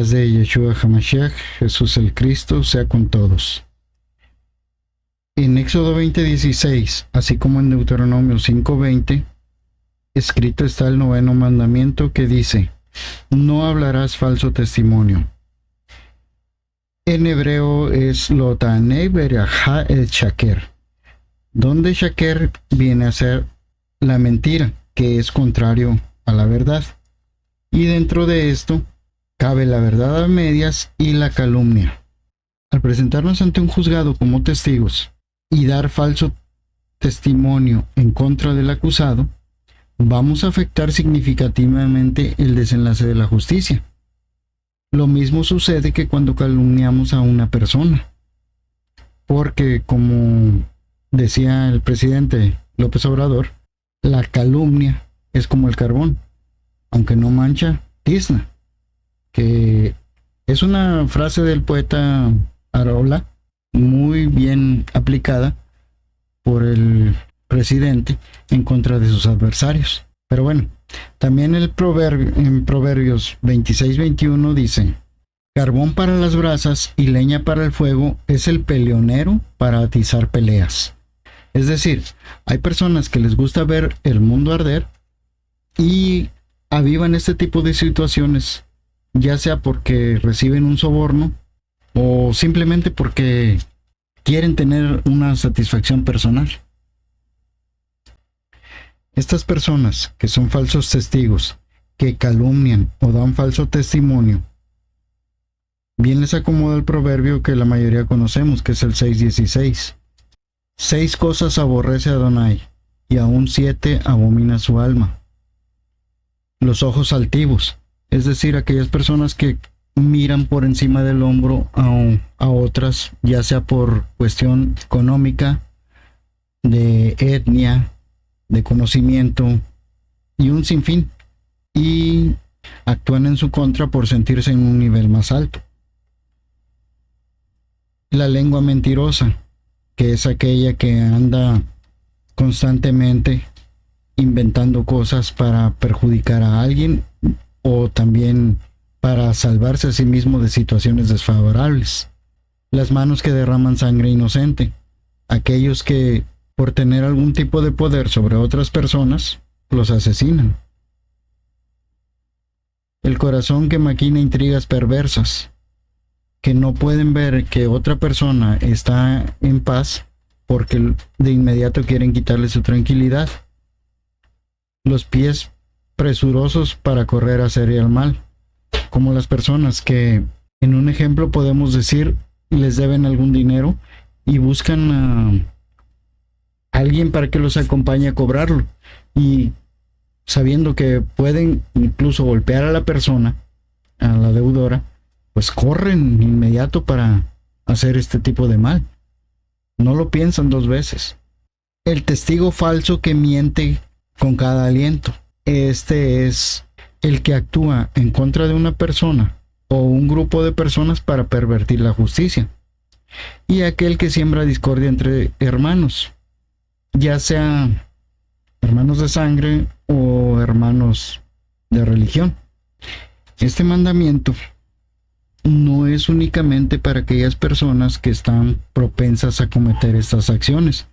paz de Yeshua HaMashiach, Jesús el Cristo, sea con todos. En Éxodo 20:16, así como en Deuteronomio 5:20, escrito está el 9º mandamiento que dice: no hablarás falso testimonio. En hebreo es lo tanei berajá el shaker, donde shaker viene a ser la mentira, que es contrario a la verdad. Y dentro de esto cabe la verdad a medias y la calumnia. Al presentarnos ante un juzgado como testigos y dar falso testimonio en contra del acusado, vamos a afectar significativamente el desenlace de la justicia. Lo mismo sucede que cuando calumniamos a una persona, porque como decía el presidente López Obrador, la calumnia es como el carbón, aunque no mancha, tizna, que es una frase del poeta Arola, muy bien aplicada por el presidente en contra de sus adversarios. Pero bueno, también en Proverbios 26:21 dice: carbón para las brasas y leña para el fuego es el peleonero para atizar peleas. Es decir, hay personas que les gusta ver el mundo arder y avivan este tipo de situaciones, ya sea porque reciben un soborno o simplemente porque quieren tener una satisfacción personal. Estas personas que son falsos testigos, que calumnian o dan falso testimonio, bien les acomoda el proverbio que la mayoría conocemos, que es el 6:16. 6 cosas aborrece Adonai, y aún 7 abomina su alma. Los ojos altivos, es decir, aquellas personas que miran por encima del hombro a otras, ya sea por cuestión económica, de etnia, de conocimiento y un sinfín, y actúan en su contra por sentirse en un nivel más alto. La lengua mentirosa, que es aquella que anda constantemente inventando cosas para perjudicar a alguien o también para salvarse a sí mismo de situaciones desfavorables. Las manos que derraman sangre inocente, aquellos que por tener algún tipo de poder sobre otras personas los asesinan. El corazón que maquina intrigas perversas, que no pueden ver que otra persona está en paz porque de inmediato quieren quitarle su tranquilidad. Los pies presurosos para correr a hacer el mal, como las personas que, en un ejemplo podemos decir, les deben algún dinero y buscan a alguien para que los acompañe a cobrarlo, y sabiendo que pueden incluso golpear a la persona, a la deudora, pues corren inmediato para hacer este tipo de mal. No lo piensan 2 veces. El testigo falso que miente con cada aliento. Este es el que actúa en contra de una persona o un grupo de personas para pervertir la justicia. Y aquel que siembra discordia entre hermanos, ya sea hermanos de sangre o hermanos de religión. Este mandamiento no es únicamente para aquellas personas que están propensas a cometer estas acciones,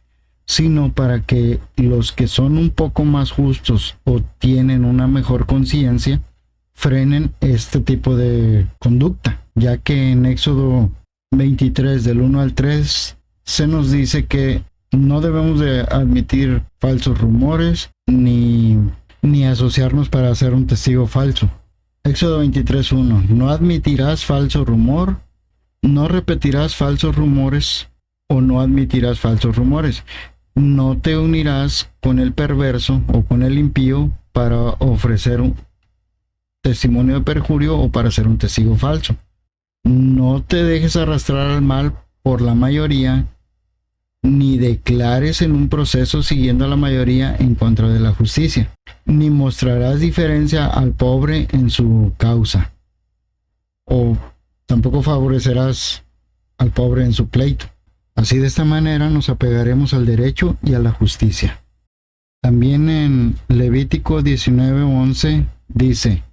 sino para que los que son un poco más justos o tienen una mejor conciencia frenen este tipo de conducta, ya que en Éxodo 23 del 1 al 3 se nos dice que no debemos de admitir falsos rumores ni asociarnos para hacer un testigo falso. Éxodo 23:1: no admitirás falso rumor, no repetirás falsos rumores o no admitirás falsos rumores. No te unirás con el perverso o con el impío para ofrecer un testimonio de perjurio o para ser un testigo falso. No te dejes arrastrar al mal por la mayoría, ni declares en un proceso siguiendo a la mayoría en contra de la justicia, ni mostrarás diferencia al pobre en su causa, o tampoco favorecerás al pobre en su pleito. Así, de esta manera nos apegaremos al derecho y a la justicia. También en Levítico 19:11 dice: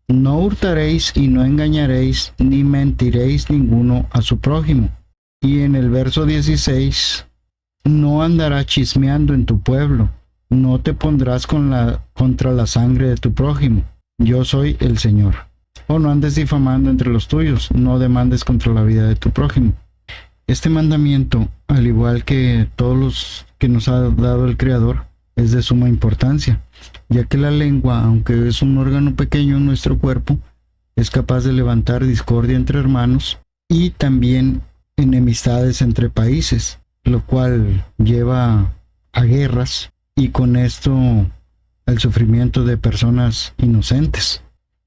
no hurtaréis y no engañaréis, ni mentiréis ninguno a su prójimo. Y en el verso 16, no andarás chismeando en tu pueblo, no te pondrás contra la sangre de tu prójimo, yo soy el Señor. O no andes difamando entre los tuyos, no demandes contra la vida de tu prójimo. Este mandamiento, al igual que todos los que nos ha dado el Creador, es de suma importancia, ya que la lengua, aunque es un órgano pequeño en nuestro cuerpo, es capaz de levantar discordia entre hermanos y también enemistades entre países, lo cual lleva a guerras y con esto al sufrimiento de personas inocentes.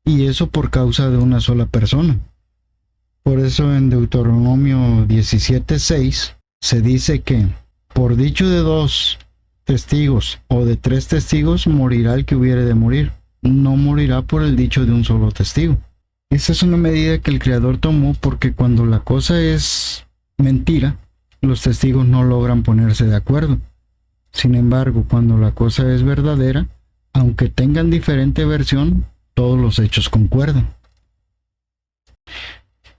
Y eso por causa de una sola persona. Por eso en Deuteronomio 17:6 se dice que por dicho de 2 testigos o de 3 testigos morirá el que hubiere de morir. No morirá por el dicho de un solo testigo. Esa es una medida que el Creador tomó porque cuando la cosa es mentira, los testigos no logran ponerse de acuerdo. Sin embargo, cuando la cosa es verdadera, aunque tengan diferente versión, todos los hechos concuerdan.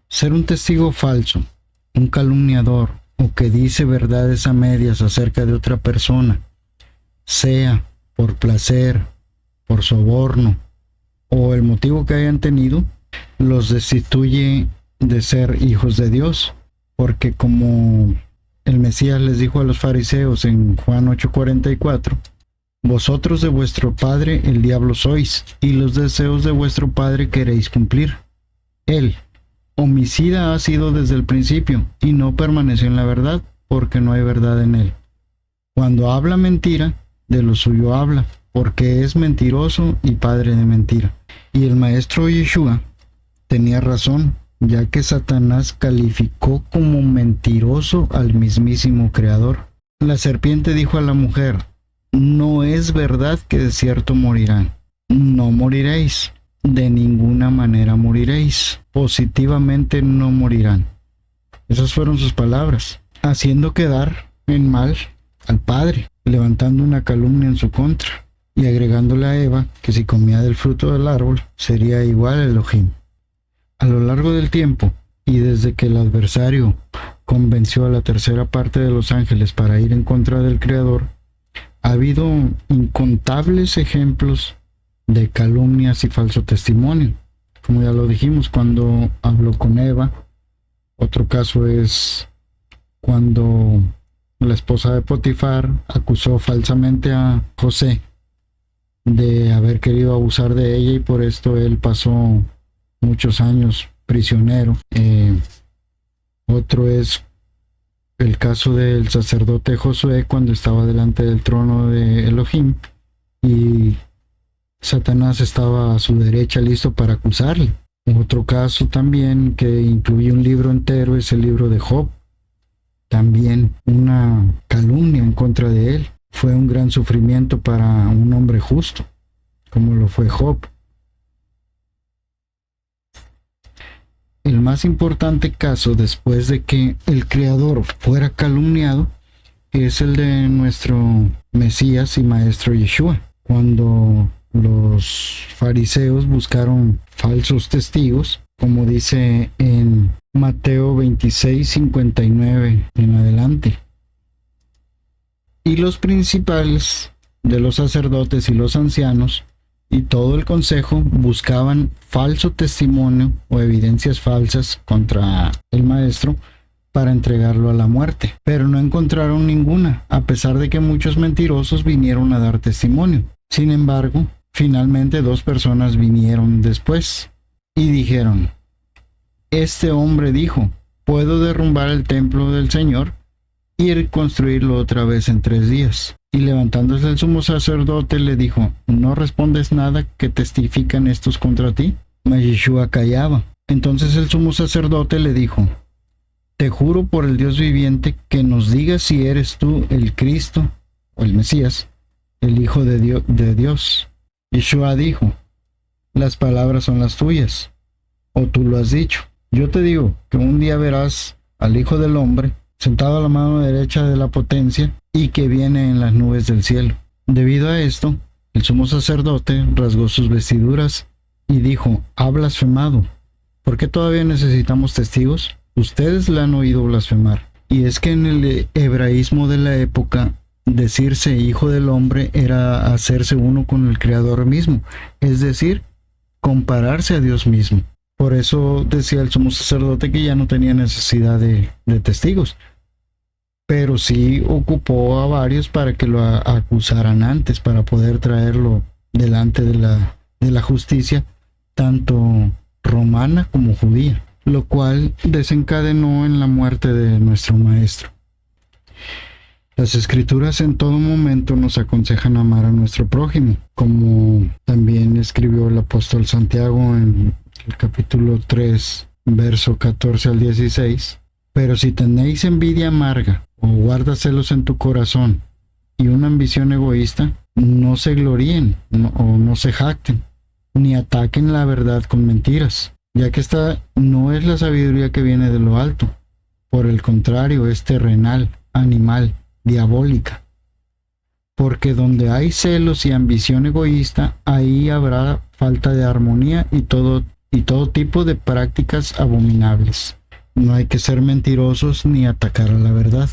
Ser un testigo falso, un calumniador o que dice verdades a medias acerca de otra persona, sea por placer, por soborno o el motivo que hayan tenido, los destituye de ser hijos de Dios, porque como el Mesías les dijo a los fariseos en Juan 8:44, vosotros de vuestro padre el diablo sois, y los deseos de vuestro padre queréis cumplir. Él, homicida ha sido desde el principio, y no permaneció en la verdad, porque no hay verdad en él. Cuando habla mentira, de lo suyo habla, porque es mentiroso y padre de mentira. Y el maestro Yeshua tenía razón, ya que Satanás calificó como mentiroso al mismísimo Creador. La serpiente dijo a la mujer, no es verdad que de cierto morirán. No moriréis, de ninguna manera moriréis, positivamente no morirán. Esas fueron sus palabras, haciendo quedar en mal al Padre, levantando una calumnia en su contra, y agregándole a Eva que si comía del fruto del árbol, sería igual a Elohim. A lo largo del tiempo, y desde que el adversario convenció a la tercera parte de los ángeles para ir en contra del Creador, ha habido incontables ejemplos de calumnias y falso testimonio. Como ya lo dijimos cuando habló con Eva. Otro caso es cuando la esposa de Potifar acusó falsamente a José de haber querido abusar de ella y por esto él pasó muchos años prisionero. Otro es el caso del sacerdote Josué cuando estaba delante del trono de Elohim y Satanás estaba a su derecha listo para acusarle. Otro caso también que incluye un libro entero es el libro de Job. También una calumnia en contra de él. Fue un gran sufrimiento para un hombre justo, como lo fue Job. El más importante caso después de que el Creador fuera calumniado es el de nuestro Mesías y Maestro Yeshua, cuando los fariseos buscaron falsos testigos, como dice en Mateo 26:59 en adelante. Y los principales de los sacerdotes y los ancianos y todo el consejo buscaban falso testimonio o evidencias falsas contra el maestro para entregarlo a la muerte, pero no encontraron ninguna, a pesar de que muchos mentirosos vinieron a dar testimonio. Sin embargo, finalmente 2 personas vinieron después y dijeron, este hombre dijo, puedo derrumbar el templo del Señor y reconstruirlo otra vez en 3 días. Y levantándose el sumo sacerdote le dijo, ¿no respondes nada que testifican estos contra ti? Mas Yeshua callaba. Entonces el sumo sacerdote le dijo, te juro por el Dios viviente que nos digas si eres tú el Cristo o el Mesías, el Hijo de Dios. Yeshua dijo, las palabras son las tuyas, o tú lo has dicho. Yo te digo que un día verás al Hijo del Hombre sentado a la mano derecha de la potencia y que viene en las nubes del cielo. Debido a esto, el sumo sacerdote rasgó sus vestiduras y dijo: ha blasfemado. ¿Por qué todavía necesitamos testigos? Ustedes la han oído blasfemar. Y es que en el hebraísmo de la época, decirse hijo del hombre era hacerse uno con el Creador mismo, es decir, compararse a Dios mismo. Por eso decía el sumo sacerdote que ya no tenía necesidad de testigos, pero sí ocupó a varios para que lo acusaran antes, para poder traerlo delante de la justicia, tanto romana como judía, lo cual desencadenó en la muerte de nuestro maestro. Las escrituras en todo momento nos aconsejan amar a nuestro prójimo, como también escribió el apóstol Santiago en el capítulo 3, verso 14 al 16. Pero si tenéis envidia amarga o guardas celos en tu corazón y una ambición egoísta, no se gloríen o no se jacten, ni ataquen la verdad con mentiras, ya que esta no es la sabiduría que viene de lo alto. Por el contrario, es terrenal, animal, diabólica. Porque donde hay celos y ambición egoísta, ahí habrá falta de armonía y todo tipo de prácticas abominables. No hay que ser mentirosos ni atacar a la verdad.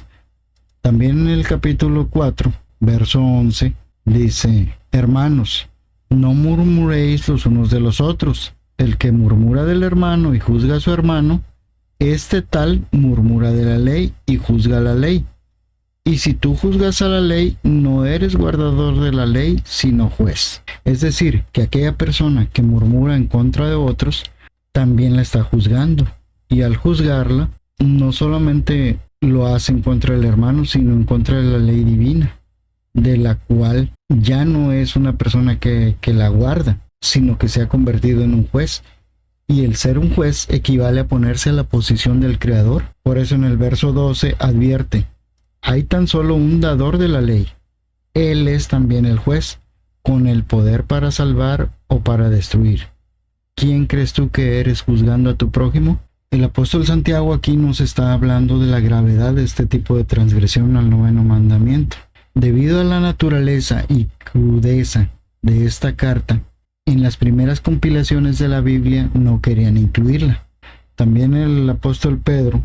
También en el capítulo 4, verso 11, dice: hermanos, no murmuréis los unos de los otros. El que murmura del hermano y juzga a su hermano, este tal murmura de la ley y juzga la ley. Y si tú juzgas a la ley, no eres guardador de la ley, sino juez. Es decir, que aquella persona que murmura en contra de otros, también la está juzgando. Y al juzgarla, no solamente lo hace en contra del hermano, sino en contra de la ley divina, de la cual ya no es una persona que la guarda, sino que se ha convertido en un juez. Y el ser un juez equivale a ponerse a la posición del Creador. Por eso en el verso 12 advierte: hay tan solo un dador de la ley. Él es también el juez, con el poder para salvar o para destruir. ¿Quién crees tú que eres juzgando a tu prójimo? El apóstol Santiago aquí nos está hablando de la gravedad de este tipo de transgresión al noveno mandamiento. Debido a la naturaleza y crudeza de esta carta, en las primeras compilaciones de la Biblia no querían incluirla. También el apóstol Pedro,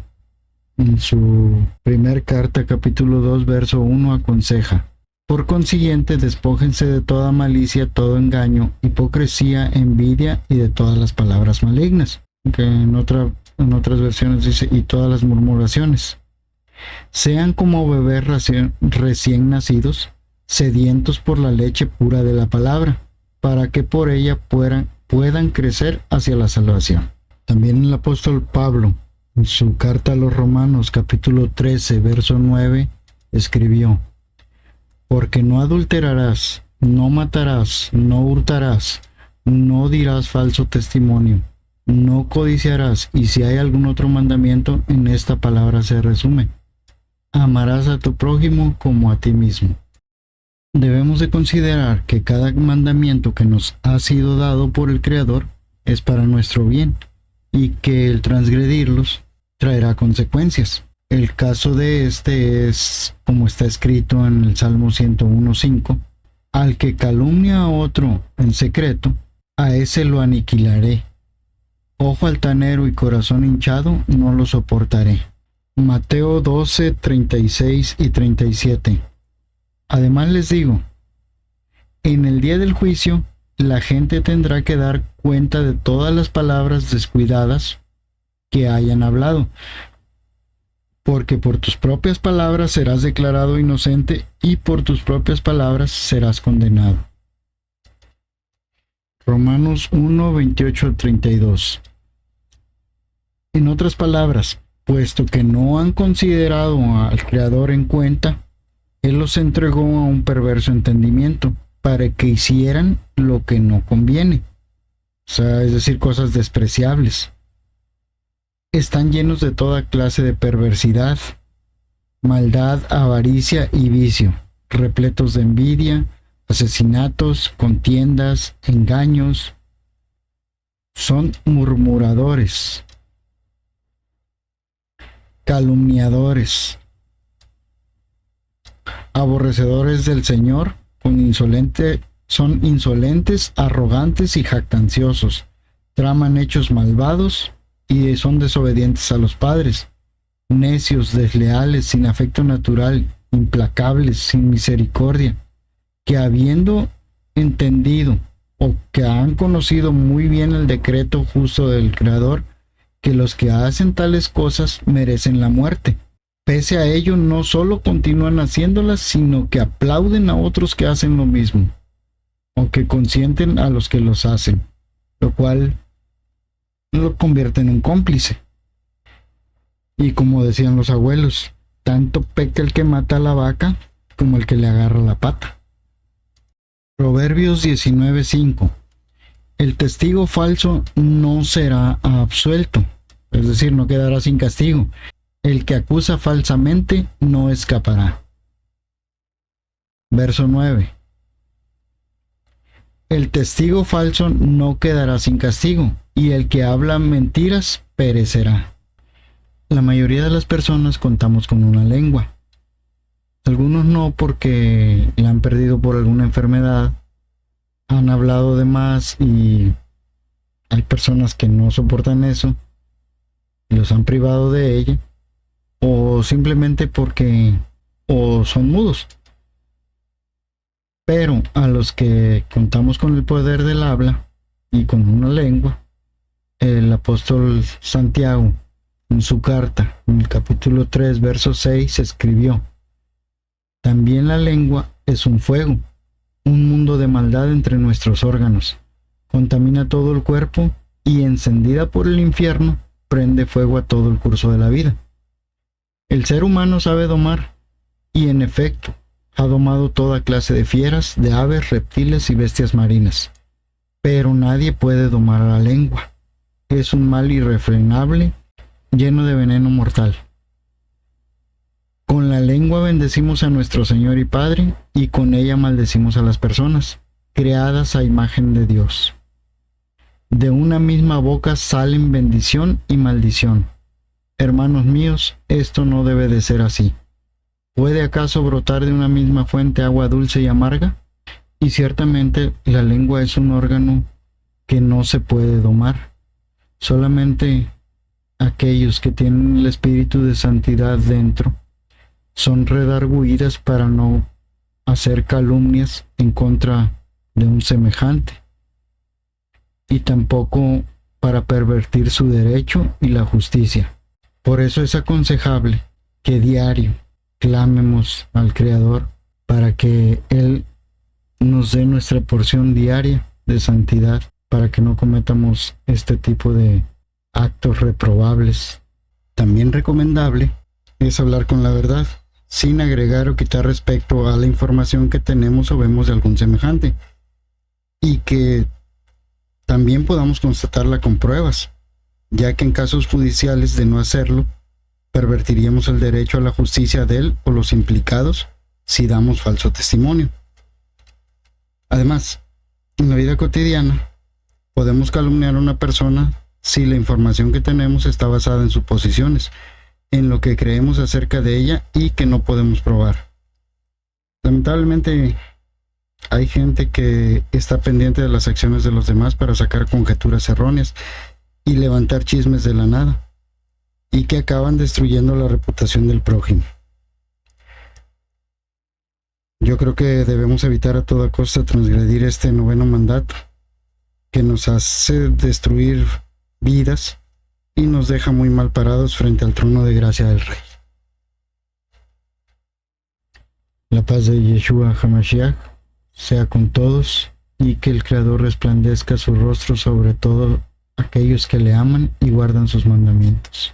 en su primer carta, capítulo 2, verso 1, aconseja: por consiguiente, despójense de toda malicia, todo engaño, hipocresía, envidia y de todas las palabras malignas. Que en otras versiones dice: y todas las murmuraciones. Sean como bebés recién nacidos, sedientos por la leche pura de la palabra, para que por ella puedan crecer hacia la salvación. También el apóstol Pablo, en su carta a los Romanos, capítulo 13, verso 9, escribió: porque no adulterarás, no matarás, no hurtarás, no dirás falso testimonio, no codiciarás, y si hay algún otro mandamiento, en esta palabra se resume: amarás a tu prójimo como a ti mismo. Debemos de considerar que cada mandamiento que nos ha sido dado por el Creador es para nuestro bien, y que el transgredirlos traerá consecuencias. El caso de este es, como está escrito en el Salmo 101:5, al que calumnia a otro en secreto, a ese lo aniquilaré. Ojo altanero y corazón hinchado no lo soportaré. Mateo 12, 36 y 37. Además les digo, en el día del juicio, la gente tendrá que dar cuenta de todas las palabras descuidadas que hayan hablado, porque por tus propias palabras serás declarado inocente y por tus propias palabras serás condenado. Romanos 1, 28 al 32. En otras palabras, puesto que no han considerado al Creador en cuenta, Él los entregó a un perverso entendimiento, para que hicieran lo que no conviene. O sea, es decir, cosas despreciables. Están llenos de toda clase de perversidad, maldad, avaricia y vicio, repletos de envidia, asesinatos, contiendas, engaños. Son murmuradores, calumniadores, aborrecedores del Señor, con insolente Son insolentes, arrogantes y jactanciosos. Traman hechos malvados y son desobedientes a los padres. Necios, desleales, sin afecto natural, implacables, sin misericordia, que habiendo entendido o que han conocido muy bien el decreto justo del Creador, que los que hacen tales cosas merecen la muerte. Pese a ello, no solo continúan haciéndolas, sino que aplauden a otros que hacen lo mismo, o que consienten a los que los hacen, lo cual lo convierte en un cómplice. Y como decían los abuelos, tanto peca el que mata a la vaca como el que le agarra la pata. Proverbios 19:5. El testigo falso no será absuelto, es decir, no quedará sin castigo. El que acusa falsamente no escapará. Verso 9. El testigo falso no quedará sin castigo, y el que habla mentiras perecerá. La mayoría de las personas contamos con una lengua. Algunos no, porque la han perdido por alguna enfermedad, han hablado de más y hay personas que no soportan eso y los han privado de ella, o simplemente porque o son mudos. Pero a los que contamos con el poder del habla y con una lengua, el apóstol Santiago, en su carta, en el capítulo 3, verso 6, escribió: también la lengua es un fuego, un mundo de maldad entre nuestros órganos. Contamina todo el cuerpo y, encendida por el infierno, prende fuego a todo el curso de la vida. El ser humano sabe domar, y en efecto, ha domado toda clase de fieras, de aves, reptiles y bestias marinas. Pero nadie puede domar a la lengua. Es un mal irrefrenable, lleno de veneno mortal. Con la lengua bendecimos a nuestro Señor y Padre, y con ella maldecimos a las personas, creadas a imagen de Dios. De una misma boca salen bendición y maldición. Hermanos míos, esto no debe de ser así. ¿Puede acaso brotar de una misma fuente agua dulce y amarga? Y ciertamente la lengua es un órgano que no se puede domar. Solamente aquellos que tienen el espíritu de santidad dentro son redargüidas para no hacer calumnias en contra de un semejante, y tampoco para pervertir su derecho y la justicia. Por eso es aconsejable que diario clamemos al Creador para que Él nos dé nuestra porción diaria de santidad, para que no cometamos este tipo de actos reprobables. También recomendable es hablar con la verdad, sin agregar o quitar respecto a la información que tenemos o vemos de algún semejante, y que también podamos constatarla con pruebas, ya que en casos judiciales de no hacerlo, pervertiríamos el derecho a la justicia de él o los implicados si damos falso testimonio. Además, en la vida cotidiana, podemos calumniar a una persona si la información que tenemos está basada en suposiciones, en lo que creemos acerca de ella y que no podemos probar. Lamentablemente, hay gente que está pendiente de las acciones de los demás para sacar conjeturas erróneas y levantar chismes de la nada, y que acaban destruyendo la reputación del prójimo. Yo creo que debemos evitar a toda costa transgredir este noveno mandato, que nos hace destruir vidas y nos deja muy mal parados frente al trono de gracia del Rey. La paz de Yeshua HaMashiach sea con todos, y que el Creador resplandezca su rostro sobre todo aquellos que le aman y guardan sus mandamientos.